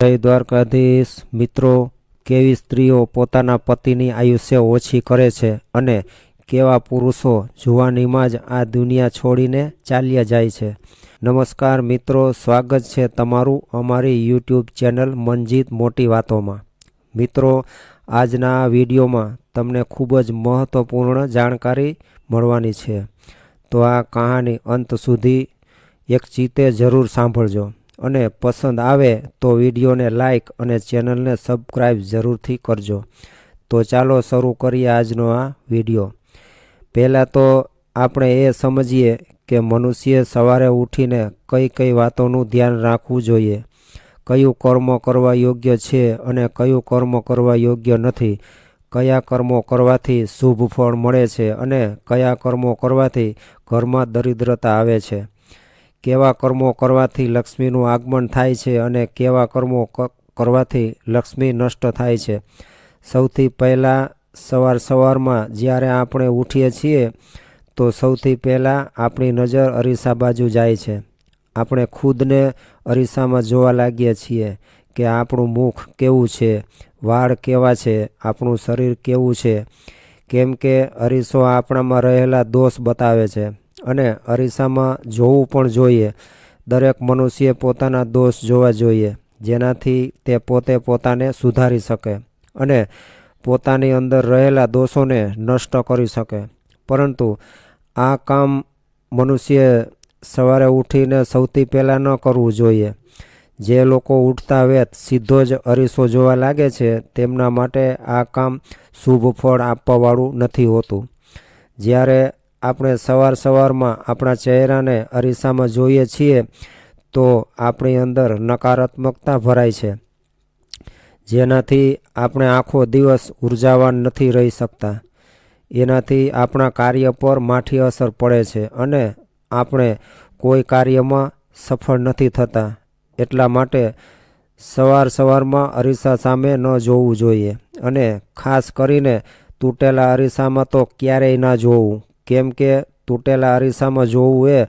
જય દ્વારકાધીશ મિત્રો, કેવી સ્ત્રીઓ પોતાના પતિની આયુષ્ય ઓછી કરે છે અને કેવા પુરુષો જુવાનીમાં જ આ દુનિયા છોડીને ચાલ્યા જાય છે. નમસ્કાર મિત્રો, સ્વાગત છે તમારું અમારી યુટ્યુબ ચેનલ મનજીત મોટી વાતોમાં. મિત્રો, આજના આ વિડીયોમાં તમને ખૂબ જ મહત્ત્વપૂર્ણ જાણકારી મળવાની છે, તો આ કહાની અંત સુધી એક ચીતે જરૂર સાંભળજો અને પસંદ આવે તો વિડીયોને લાઈક અને ચેનલને સબસ્ક્રાઈબ જરૂરથી કરજો. તો ચાલો શરૂ કરીએ આજનો આ વિડીયો. પહેલાં તો આપણે એ સમજીએ કે મનુષ્ય સવારે ઉઠીને કઈ કઈ વાતોનું ધ્યાન રાખવું જોઈએ, કયું કર્મ કરવા યોગ્ય છે અને કયું કર્મ કરવા યોગ્ય નથી, કયા કર્મો કરવાથી શુભ ફળ મળે છે અને કયા કર્મો કરવાથી ઘરમાં દરિદ્રતા આવે છે, કેવા કર્મો કરવાથી લક્ષ્મીનું આગમન થાય છે અને કેવા કર્મો કરવાથી લક્ષ્મી નષ્ટ થાય છે. સૌથી પહેલાં સવારમાં જ્યારે આપણે ઉઠીએ છીએ તો સૌથી પહેલાં આપણી નજર અરીસા બાજુ જાય છે. આપણે ખુદને અરીસામાં જોવા લાગીએ છીએ કે આપણું મુખ કેવું છે, વાળ કેવા છે, આપણું શરીર કેવું છે, કેમ કે અરીસો આપણામાં રહેલા દોષ બતાવે છે અને અરીસામાં જોવું પણ જોઈએ. દરેક મનુષ્ય પોતાના દોષ જોવા જોઈએ, જેનાથી તે પોતે પોતાને સુધારી શકે અને પોતાની અંદર રહેલા દોષોને નષ્ટ કરી શકે. પરંતુ આ કામ મનુષ્ય સવારે ઉઠીને સૌથી પહેલાં ન કરવું જોઈએ. જે લોકો ઉઠતા વેત સીધો જ અરીસો જોવા લાગે છે, તેમના માટે આ કામ શુભ ફળ આપવાવાળું નથી હોતું. જ્યારે આપણે સવારમાં આપણા ચહેરાને અરીસામાં જોઈએ છીએ તો આપણી અંદર નકારાત્મકતા ભરાય છે, જેનાથી આપણે આખો દિવસ ઉર્જાવાન નથી રહી શકતા. એનાથી આપણા કાર્ય પર માઠી અસર પડે છે અને આપણે કોઈ કાર્યમાં સફળ નથી થતા. એટલા માટે સવારમાં અરીસા સામે ન જોવું જોઈએ અને ખાસ કરીને તૂટેલા અરીસામાં તો ક્યારેય ના જોવું, કેમ કે તૂટેલા અરીસામાં જોવું એ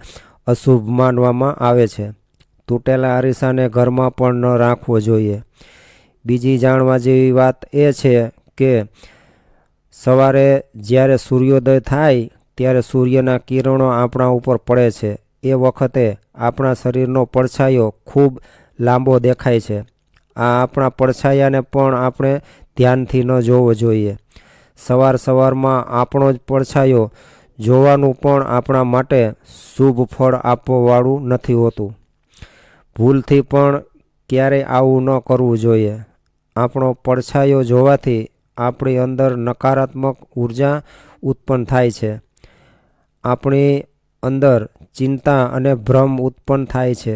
અશુભ માનવામાં આવે છે. તૂટેલા અરીસાને ઘરમાં પણ ન રાખવો જોઈએ. બીજી જાણવા જેવી વાત એ છે કે સવારે જ્યારે સૂર્યોદય થાય ત્યારે સૂર્યના કિરણો આપણા ઉપર પડે છે. એ વખતે આપણા શરીરનો પડછાયો ખૂબ લાંબો દેખાય છે. આ આપણા પડછાયાને પણ આપણે ધ્યાનથી ન જોવો જોઈએ. સવારમાં આપણો જ પડછાયો જોવાનું પણ આપણા માટે શુભ ફળ આપવાવાળું નથી હોતું. ભૂલથી પણ ક્યારેય આવું ન કરવું જોઈએ. આપણો પડછાયો જોવાથી આપણી અંદર નકારાત્મક ઉર્જા ઉત્પન્ન થાય છે. આપણી અંદર ચિંતા અને ભ્રમ ઉત્પન્ન થાય છે.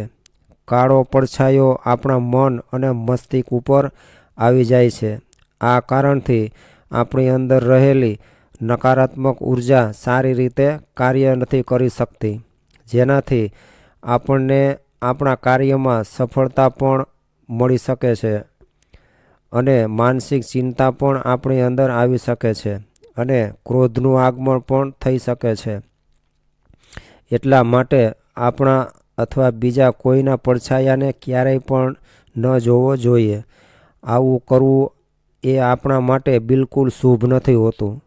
કાળો પડછાયો આપણા મન અને મસ્તિષ્ક ઉપર આવી જાય છે. આ કારણથી આપણી અંદર રહેલી નકારાત્મક ઉર્જા સારી રીતે કાર્ય નથી કરી શકતી, જેનાથી આપણને આપણા કાર્યમાં સફળતા પણ મળી શકે છે અને માનસિક ચિંતા પણ આપણી અંદર આવી શકે છે અને ક્રોધનું આગમન પણ થઈ શકે છે. એટલા માટે આપણા અથવા બીજા કોઈના પડછાયાને ક્યારેય પણ ન જોવો જોઈએ. આવું કરવું એ આપણા માટે બિલકુલ શુભ નથી હોતું.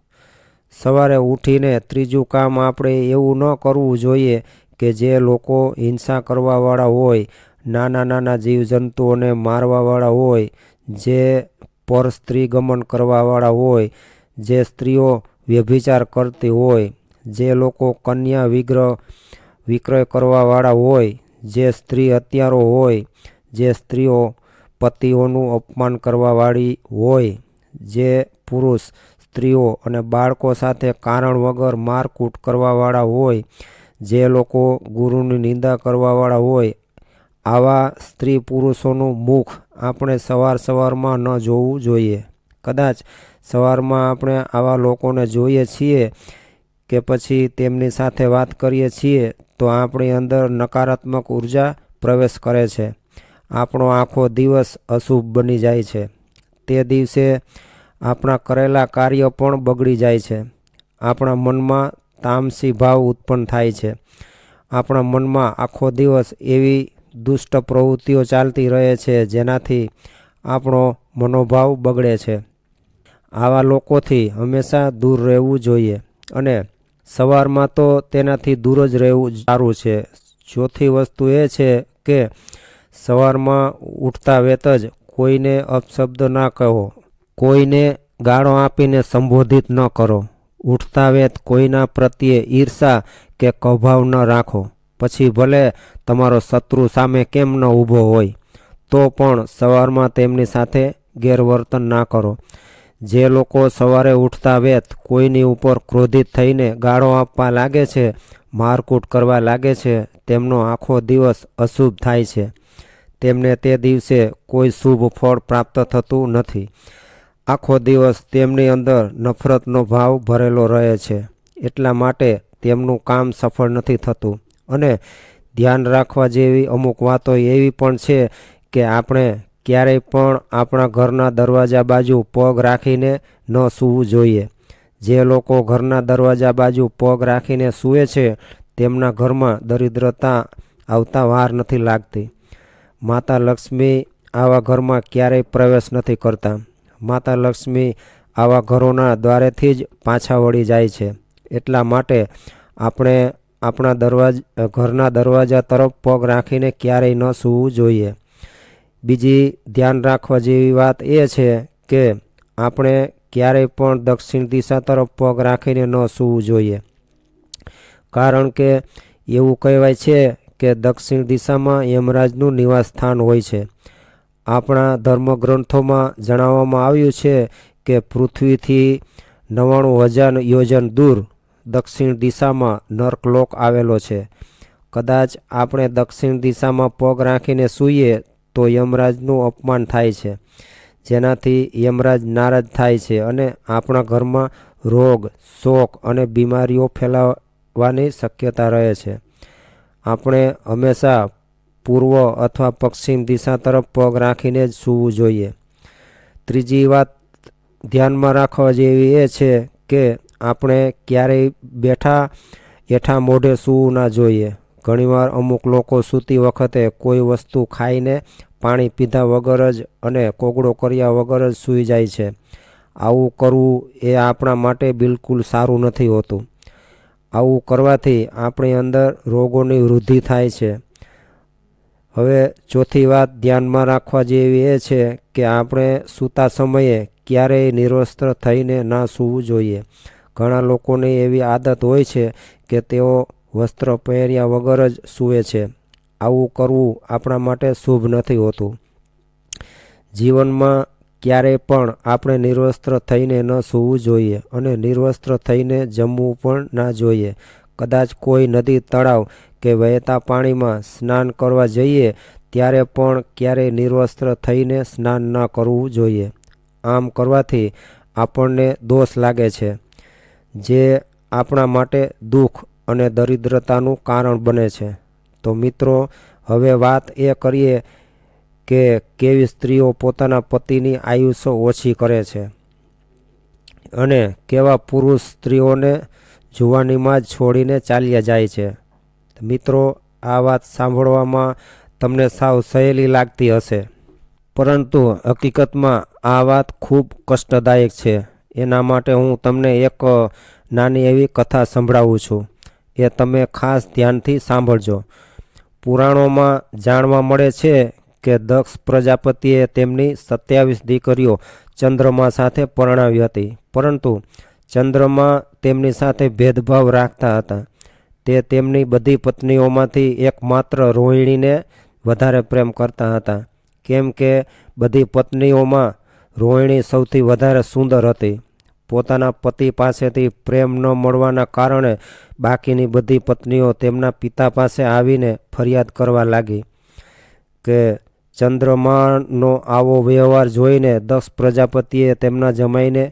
સવારે ઉઠીને ત્રીજું કામ આપણે એવું ન કરવું જોઈએ કે જે લોકો હિંસા કરવાવાળા હોય, નાના જીવજંતુઓને મારવાવાળા હોય, જે પર સ્ત્રી ગમન કરવાવાળા હોય, જે સ્ત્રીઓ વ્યભિચાર કરતી હોય, જે લોકો કન્યા વિક્રય કરવાવાળા હોય, જે સ્ત્રી હત્યારો હોય, જે સ્ત્રીઓ પતિઓનું અપમાન કરવાવાળી હોય, જે પુરુષ સ્ત્રીઓ અને બાળકો સાથે કારણ વગર મારકૂટ કરવાવાળા હોય, જે લોકો ગુરુની નિંદા કરવાવાળા હોય, આવા સ્ત્રી પુરુષોનું મુખ આપણે સવારમાં ન જોવું જોઈએ. કદાચ સવારમાં આપણે આવા લોકોને જોઈએ છીએ કે પછી તેમની સાથે વાત કરીએ છીએ તો આપણી અંદર નકારાત્મક ઉર્જા પ્રવેશ કરે છે. આપણો આખો દિવસ અશુભ બની જાય છે. તે દિવસે આપણા કરેલા કાર્ય પણ બગડી જાય છે. આપણા મનમાં તામસી ભાવ ઉત્પન્ન થાય છે. આપણા મનમાં આખો દિવસ એવી દુષ્ટ પ્રવૃત્તિઓ ચાલતી રહે છે, જેનાથી આપણો મનોભાવ બગડે છે. આવા લોકોથી હંમેશા દૂર રહેવું જોઈએ અને સવારમાં તો તેનાથી દૂર જ રહેવું સારું છે. ચોથી વસ્તુ એ છે કે સવારમાં ઉઠતા વેત જ કોઈને અપશબ્દ ના કહો, કોઈને ગાળો આપીને સંબોધિત ન કરો. ઉઠતા વેત કોઈના પ્રત્યે ઈર્ષા કે કૌભાવ ન રાખો. પછી ભલે તમારો શત્રુ સામે કેમ ન ઊભો હોય તો પણ સવારમાં તેમની સાથે ગેરવર્તન ના કરો. જે લોકો સવારે ઉઠતા વેત કોઈની ઉપર ક્રોધિત થઈને ગાળો આપવા લાગે છે, મારકૂટ કરવા લાગે છે, તેમનો આખો દિવસ અશુભ થાય છે. તેમને તે દિવસે કોઈ શુભ ફળ પ્રાપ્ત થતું નથી. આખો દિવસ તેમની અંદર નફરતનો ભાવ ભરેલો રહે છે. એટલા માટે તેમનું કામ સફળ નથી થતું. અને ધ્યાન રાખવા જેવી અમુક વાતો એવી પણ છે કે આપણે ક્યારેય પણ આપણા ઘરના દરવાજા બાજુ પગ રાખીને ન સૂવું જોઈએ. જે લોકો ઘરના દરવાજા બાજુ પગ રાખીને સૂવે છે તેમના ઘરમાં દરિદ્રતા આવતા વાર નથી લાગતી. માતા લક્ષ્મી આવા ઘરમાં ક્યારેય પ્રવેશ નથી કરતા. માતા લક્ષ્મી આવા ઘરોના દ્વારેથી જ પાછા વળી જાય છે. એટલા માટે આપણે આપણા ઘરના દરવાજા તરફ પગ રાખીને ક્યારેય ન સૂવું જોઈએ. બીજી ધ્યાન રાખવા જેવી વાત એ છે કે આપણે ક્યારેય પણ દક્ષિણ દિશા તરફ પગ રાખીને ન સૂવું જોઈએ. કારણ કે એવું કહેવાય છે કે દક્ષિણ દિશામાં યમરાજનું નિવાસ સ્થાન હોય છે. આપણા ધર્મગ્રંથોમાં જણાવવામાં આવ્યું છે કે પૃથ્વીથી 99,000 યોજન દૂર દક્ષિણ દિશામાં નર્કલોક આવેલો છે. કદાચ આપણે દક્ષિણ દિશામાં પગ રાખીને સૂઈએ તો યમરાજનું અપમાન થાય છે, જેનાથી યમરાજ નારાજ થાય છે અને આપણા ઘરમાં રોગ, શોક અને બીમારીઓ ફેલાવાની શક્યતા રહે છે. આપણે હંમેશા પૂર્વ અથવા પશ્ચિમ દિશા તરફ પગ રાખીને જ સૂવું જોઈએ. ત્રીજી વાત ધ્યાનમાં રાખવા જેવી એ છે કે આપણે ક્યારેય એઠા મોઢે સૂવું ના જોઈએ. ઘણીવાર અમુક લોકો સૂતી વખતે કોઈ વસ્તુ ખાઈને પાણી પીધા વગર જ અને કોગળો કર્યા વગર જ સૂઈ જાય છે. આવું કરવું એ આપણા માટે બિલકુલ સારું નથી હોતું. આવું કરવાથી આપણી અંદર રોગોની વૃદ્ધિ થાય છે. હવે ચોથી વાત ધ્યાનમાં રાખવા જેવી એ છે કે આપણે સૂતા સમયે ક્યારેય નિર્વસ્ત્ર થઈને ના સૂવું જોઈએ. ઘણા લોકોની એવી આદત હોય છે કે તેઓ વસ્ત્ર પહેર્યા વગર જ સૂવે છે. આવું કરવું આપણા માટે શુભ નથી હોતું. જીવનમાં ક્યારેય પણ આપણે નિર્વસ્ત્ર થઈને ન સૂવું જોઈએ અને નિર્વસ્ત્ર થઈને જમવું પણ ના જોઈએ. કદાચ કોઈ નદી, તળાવ કે વહેતા પાણીમાં સ્નાન કરવા જઈએ ત્યારે પણ ક્યારેય નિર્વસ્ત્ર થઈને સ્નાન ન કરવું જોઈએ. આમ કરવાથી આપણને દોષ લાગે છે, જે આપણા માટે દુઃખ અને દરિદ્રતાનું કારણ બને છે. તો મિત્રો, હવે વાત એ કરીએ કે કેવી સ્ત્રીઓ પોતાના પતિની આયુષ્ય ઓછી કરે છે અને કેવા પુરુષ સ્ત્રીઓને જુવાનીમાં જ છોડીને ચાલ્યા જાય છે. મિત્રો, આ વાત સાંભળવામાં તમને સાવ સહેલી લાગતી હશે, પરંતુ હકીકતમાં આ વાત ખૂબ કષ્ટદાયક છે. એના માટે હું તમને એક નાની એવી કથા સંભળાવું છું. એ તમે ખાસ ધ્યાનથી સાંભળજો. પુરાણોમાં જાણવા મળે છે કે દક્ષ પ્રજાપતિએ તેમની 27 દીકરીઓ ચંદ્રમા સાથે પરણાવી હતી, પરંતુ ચંદ્રમા તેમની સાથે ભેદભાવ રાખતા હતા. તે તેમની બધી પત્નીઓમાંથી એકમાત્ર રોહિણીને વધારે પ્રેમ કરતા હતા, કેમ કે બધી પત્નીઓમાં રોહિણી સૌથી વધારે સુંદર હતી. પોતાના પતિ પાસેથી પ્રેમ ન મળવાના કારણે બાકીની બધી પત્નીઓ તેમના પિતા પાસે આવીને ફરિયાદ કરવા લાગી કે ચંદ્રમાનો આવો વ્યવહાર જોઈને દક્ષ પ્રજાપતિએ તેમના જમાઈને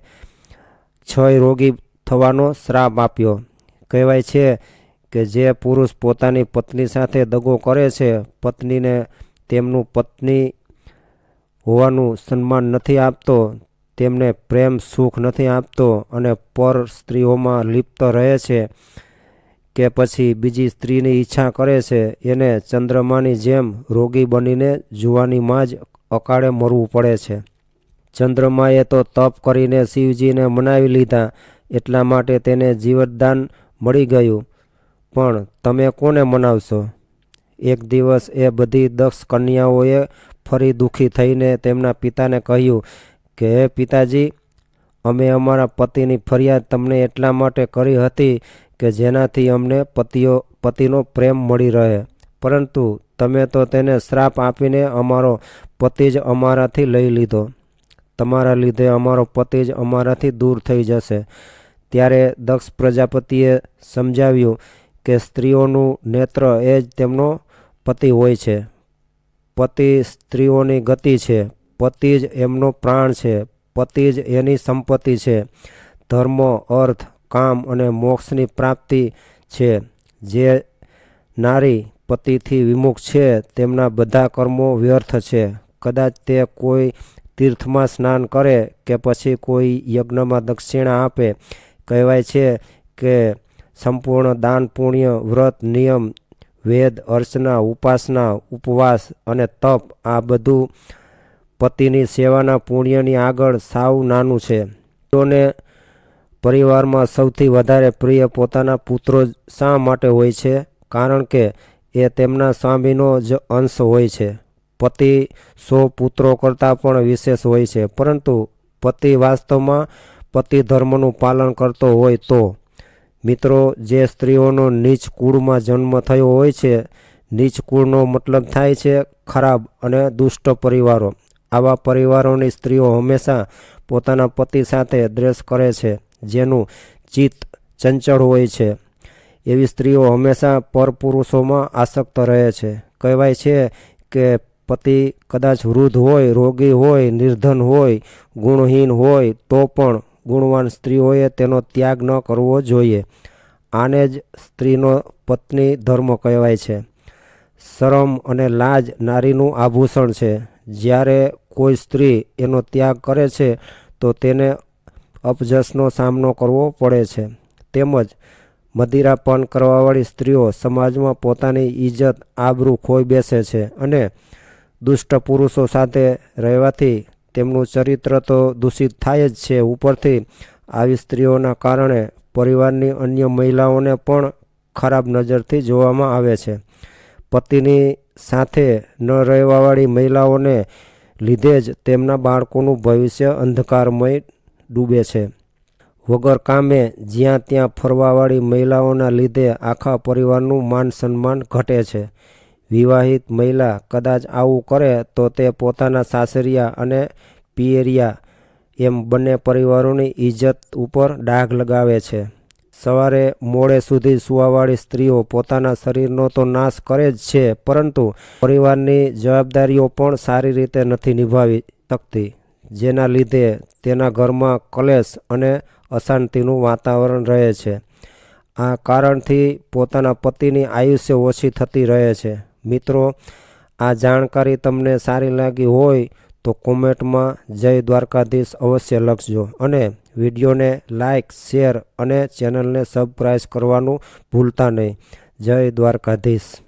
ક્ષય રોગી થવાનો શ્રાપ આપ્યો. કહેવાય છે કે જે પુરુષ પોતાની પત્ની સાથે દગો કરે છે, પત્નીને તેમનું પત્ની હોવાનું સન્માન નથી આપતો, તેમને પ્રેમ સુખ નથી આપતો અને પર સ્ત્રીઓમાં લિપ્ત રહે છે, કે પછી બીજી સ્ત્રીની ઈચ્છા કરે છે એને ચંદ્રમાની જેમ રોગી બનીને જુવાનીમાં જ અકાળે મરવું પડે છે. ચંદ્રમાએ તો તપ કરીને શિવજીને મનાવી લીધા, એટલા માટે તેને જીવતદાન મળી ગયું. પણ તમે કોને મનાવશો? એક દિવસ એ બધી દક્ષ કન્યાઓએ ફરી દુઃખી થઈને તેમના પિતાને કહ્યું કે હે પિતાજી, અમે અમારા પતિની ફરિયાદ તમને એટલા માટે કરી હતી કે જેનાથી અમને પતિનો પ્રેમ મળી રહે, પરંતુ તમે તો તેને શ્રાપ આપીને અમારો પતિ જ અમારાથી લઈ લીધો. તમારા લીધે અમારો પતિ જ અમારાથી દૂર થઈ જશે. ત્યારે દક્ષ પ્રજાપતિએ સમજાવ્યું કે સ્ત્રીઓનું નેત્ર એ જ તેમનો પતિ હોય છે. પતિ સ્ત્રીઓની ગતિ છે, પતિ જ એમનો પ્રાણ છે, પતિ જ એની સંપત્તિ છે. ધર્મ, અર્થ, કામ અને મોક્ષની પ્રાપ્તિ છે. જે નારી પતિથી વિમુખ છે તેમના બધા કર્મો વ્યર્થ છે. કદાચ તે કોઈ તીર્થમાં સ્નાન કરે કે પછી કોઈ યજ્ઞમાં દક્ષિણા આપે. કહેવાય છે કે સંપૂર્ણ દાન, પુણ્ય, વ્રત, નિયમ, વેદ, અર્ચના, ઉપાસના, ઉપવાસ અને તપ આ બધું પતિની સેવાના પુણ્યની આગળ સાવ નાનું છે. સ્ત્રીઓને પરિવારમાં સૌથી વધારે પ્રિય પોતાના પુત્રો શા માટે હોય છે? કારણ કે એ તેમના સ્વામીનો જ અંશ હોય છે. પતિ 100 પુત્રો કરતાં પણ વિશેષ હોય છે, પરંતુ પતિ વાસ્તવમાં પતિ ધર્મનું પાલન કરતો હોય તો. મિત્રો, જે સ્ત્રીઓનો નીચ કુળમાં જન્મ થયો હોય છે, નીચ કુળનો મતલબ થાય છે ખરાબ અને દુષ્ટ પરિવારો. આવા પરિવારોની સ્ત્રીઓ હંમેશા પોતાના પતિ સાથે દ્વેષ કરે છે. જેનું ચિત્ત ચંચળ હોય છે એવી સ્ત્રીઓ હંમેશા પરપુરુષોમાં આસક્ત રહે છે. કહેવાય છે કે પતિ કદાચ વૃદ્ધ હોય, રોગી હોય, નિર્ધન હોય, ગુણહીન હોય તો પણ ગુણવાન સ્ત્રીઓએ તેનો ત્યાગ ન કરવો જોઈએ. આને જ સ્ત્રીનો પત્ની ધર્મ કહેવાય છે. શરમ અને લાજ નારીનું આભૂષણ છે. જ્યારે કોઈ સ્ત્રી એનો ત્યાગ કરે છે તો તેને અપજસનો સામનો કરવો પડે છે. તેમજ મદિરાપાન કરવાવાળી સ્ત્રીઓ સમાજમાં પોતાની ઇજ્જત, આબરૂ ખોઈ બેસે છે અને દુષ્ટ પુરુષો સાથે રહેવાથી તેમનું ચરિત્ર તો દૂષિત થાય જ છે. ઉપરથી આવી સ્ત્રીઓના કારણે પરિવારની અન્ય મહિલાઓને પણ ખરાબ નજરથી જોવામાં આવે છે. પતિની સાથે ન રહેવાવાળી મહિલાઓને લીધે જ તેમના બાળકોનું ભવિષ્ય અંધકારમય ડૂબે છે. વગર કામે જ્યાં ત્યાં ફરવાવાળી મહિલાઓના લીધે આખા પરિવારનું માન સન્માન ઘટે છે. વિવાહિત મહિલા કદાચ આવું કરે તો તે પોતાના સાસરિયા અને પિયરિયા એમ બંને પરિવારોની ઇજ્જત ઉપર ડાઘ લગાવે છે. સવારે મોડે સુધી સૂવાવાળી સ્ત્રીઓ પોતાના શરીરનો તો નાશ કરે જ છે, પરંતુ પરિવારની જવાબદારીઓ પણ સારી રીતે નથી નિભાવી શકતી, જેના લીધે તેના ઘરમાં કલેશ અને અશાંતિનું વાતાવરણ રહે છે. આ કારણથી પોતાના પતિની આયુષ્ય ઓછી થતી રહે છે. મિત્રો, આ જાણકારી તમને સારી લાગી હોય તો કોમેન્ટમાં જય દ્વારકાધીશ અવશ્ય લખજો અને વિડીયોને લાઇક, શેર અને ચેનલને સબસ્ક્રાઈબ કરવાનું ભૂલતા નહીં. જય દ્વારકાધીશ.